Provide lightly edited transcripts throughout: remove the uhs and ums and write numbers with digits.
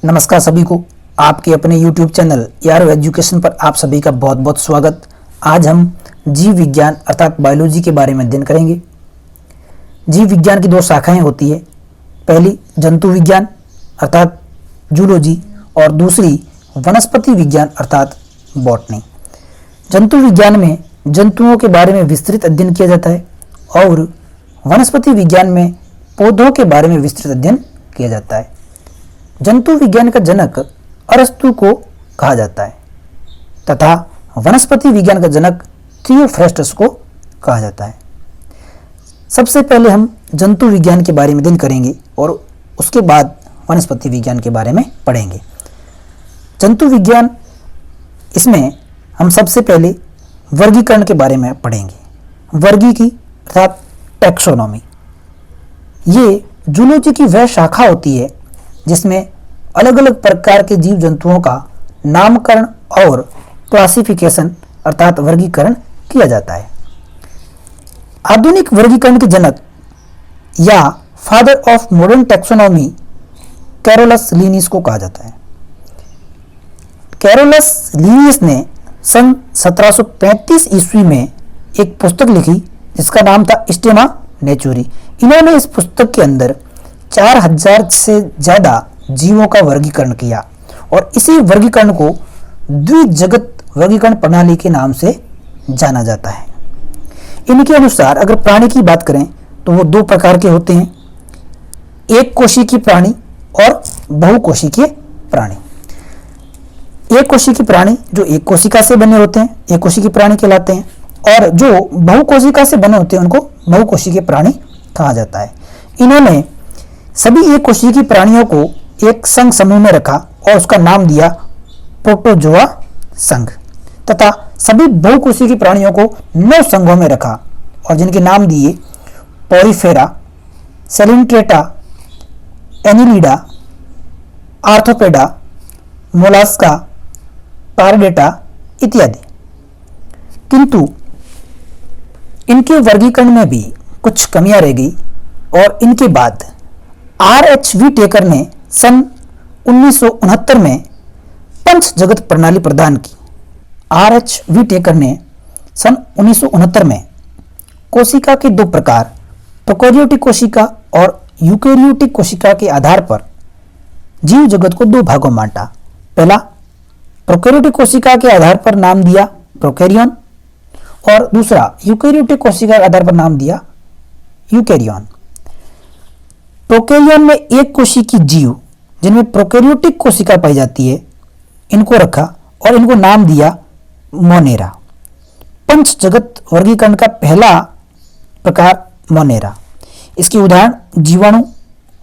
नमस्कार सभी को, आपके अपने YouTube चैनल यारो एजुकेशन पर आप सभी का बहुत बहुत स्वागत। आज हम जीव विज्ञान अर्थात बायोलॉजी के बारे में अध्ययन करेंगे। जीव विज्ञान की दो शाखाएं होती है, पहली जंतु विज्ञान अर्थात जूलॉजी और दूसरी वनस्पति विज्ञान अर्थात बॉटनी। जंतु विज्ञान में जंतुओं के बारे में विस्तृत अध्ययन किया जाता है और वनस्पति विज्ञान में पौधों के बारे में विस्तृत अध्ययन किया जाता है। जंतु विज्ञान का जनक अरस्तु को कहा जाता है तथा वनस्पति विज्ञान का जनक थियोफ्रास्टस को कहा जाता है। सबसे पहले हम जंतु विज्ञान के बारे में अध्ययन करेंगे और उसके बाद वनस्पति विज्ञान के बारे में पढ़ेंगे। जंतु विज्ञान, इसमें हम सबसे पहले वर्गीकरण के बारे में पढ़ेंगे। वर्गीकी अर्थात टैक्सोनॉमी, ये जूलॉजी की वह शाखा होती है जिसमें अलग अलग प्रकार के जीव जंतुओं का नामकरण और क्लासिफिकेशन अर्थात वर्गीकरण किया जाता है। आधुनिक वर्गीकरण के जनक या father of modern taxonomy Carolus Linnaeus को कहा जाता है। कैरोलस लिनियस ने सन 1735 ईस्वी में एक पुस्तक लिखी जिसका नाम था स्टेमा नेचुरी। इन्होंने इस पुस्तक के अंदर 4000 से ज़्यादा जीवों का वर्गीकरण किया और इसी वर्गीकरण को द्विजगत वर्गीकरण प्रणाली के नाम से जाना जाता है। इनके अनुसार अगर प्राणी की बात करें तो वो दो प्रकार के होते हैं, एक कोशिकीय प्राणी और बहुकोशिकीय प्राणी। एक कोशिकीय प्राणी जो एक कोशिका से बने होते हैं एक कोशिकीय प्राणी कहलाते हैं, और जो बहुकोशिका से बने होते हैं उनको बहुकोशिकीय प्राणी कहा जाता है। इन्होंने सभी एक कोशिकीय प्राणियों को एक संघ समूह में रखा और उसका नाम दिया प्रोटोजोआ संघ, तथा सभी बहुकोशिकीय प्राणियों को 9 संघों में रखा और जिनके नाम दिए पोरीफेरा, सेलिंट्रेटा, एनिलिडा, आर्थोपेडा, मोलास्का, पारडेटा इत्यादि। किंतु इनके वर्गीकरण में भी कुछ कमियां रह गई और इनके बाद R.H.V. टेकर ने सन 1969 में पंच जगत प्रणाली प्रदान की। R.H.V. टेकर ने सन 1969 में कोशिका के दो प्रकार प्रोकैरियोटिक कोशिका और यूकेरियोटिक कोशिका के आधार पर जीव जगत को दो भागों में बांटा। पहला प्रोकैरियोटिक कोशिका के आधार पर नाम दिया प्रोकैरियन और दूसरा यूकेरियोटिक कोशिका के आधार पर नाम दिया यूकेरियन। प्रोकैरियन में एक कोशिकीय जीव जिनमें प्रोकैरियोटिक कोशिका पाई जाती है इनको रखा और इनको नाम दिया मोनेरा। पंच जगत वर्गीकरण का पहला प्रकार मोनेरा। इसके उदाहरण जीवाणु,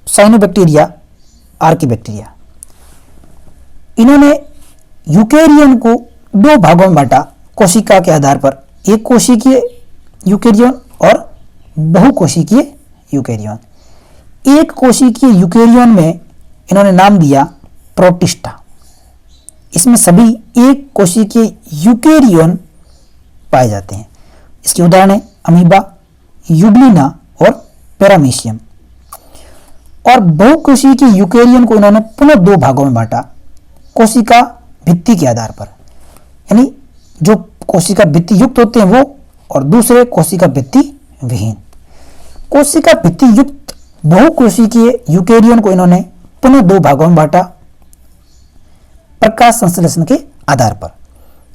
साइनोबैक्टीरिया, आर्कीबैक्टीरिया। इन्होंने यूकेरियन को दो भागों में बांटा कोशिका के आधार पर, एक कोशिकीय यूकेरियन और बहुकोशिकीय यूकेरियन। एक कोशिकीय यूकेरियन में इन्होंने नाम दिया प्रोटिस्टा। इसमें सभी एक कोशिकीय यूकेरियन पाए जाते हैं। इसके उदाहरण हैं अमीबा, यूग्लिना और पैरामीशियम। और बहुकोशिकीय यूकेरियन को इन्होंने पुनः दो भागों में बांटा कोशिका भित्ति के आधार पर, यानी जो कोशिका भित्ति युक्त होते हैं वो, और दूसरे कोशिका भित्ति विहीन। कोशिका भित्ति युक्त बहुकोशिकीय यूकेरियन को इन्होंने पुनः दो भागों में बांटा प्रकाश संश्लेषण के आधार पर,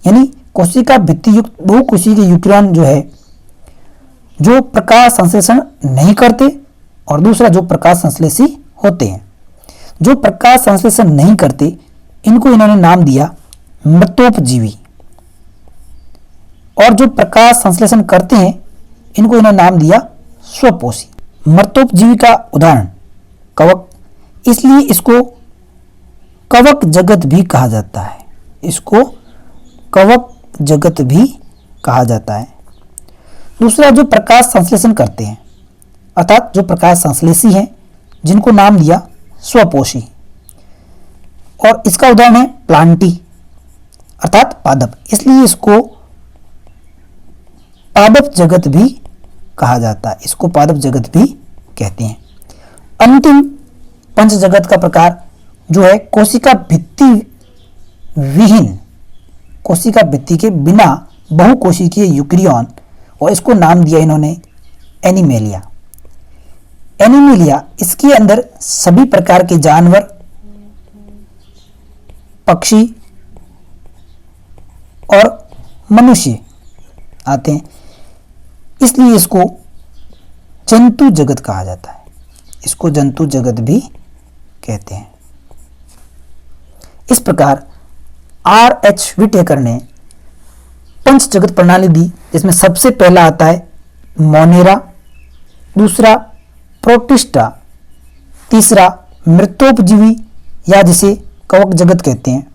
यानी कोशिका भित्ति युक्त बहुकोशिकीय यूकेरियन जो है जो प्रकाश संश्लेषण नहीं करते और दूसरा जो प्रकाश संश्लेषी होते हैं। जो प्रकाश संश्लेषण नहीं करते इनको इन्होंने नाम दिया मृतोपजीवी, और जो प्रकाश संश्लेषण करते हैं इनको इन्होंने नाम दिया स्वपोषी। मृतोपजीवी का उदाहरण कवक, इसलिए इसको कवक जगत भी कहा जाता है। इसको कवक जगत भी कहा जाता है। दूसरा जो प्रकाश संश्लेषण करते हैं अर्थात जो प्रकाश संश्लेषी हैं जिनको नाम दिया स्वपोषी, और इसका उदाहरण है प्लांटी अर्थात पादप, इसलिए इसको पादप जगत भी कहा जाता है। इसको पादप जगत भी कहते हैं। अंतिम पंच जगत का प्रकार जो है कोशिका भित्ति विहीन, कोशिका भित्ति के बिना बहुकोशिकीय यूकेरियन, और इसको नाम दिया इन्होंने एनिमेलिया। एनिमेलिया, इसके अंदर सभी प्रकार के जानवर, पक्षी और मनुष्य आते हैं, इसलिए इसको जंतु जगत कहा जाता है। इसको जंतु जगत भी कहते हैं। इस प्रकार R.H. विटेकर ने पंच जगत प्रणाली दी, जिसमें सबसे पहला आता है मोनेरा, दूसरा प्रोटिस्टा, तीसरा मृतोपजीवी या जिसे कवक जगत कहते हैं,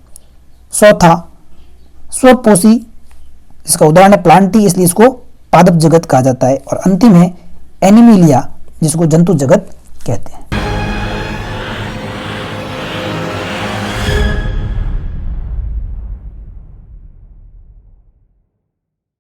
चौथा स्वपोषी, इसका उदाहरण है प्लांटी, इसलिए इसको पादप जगत कहा जाता है, और अंतिम है एनिमेलिया, जिसको जंतु जगत कहते हैं।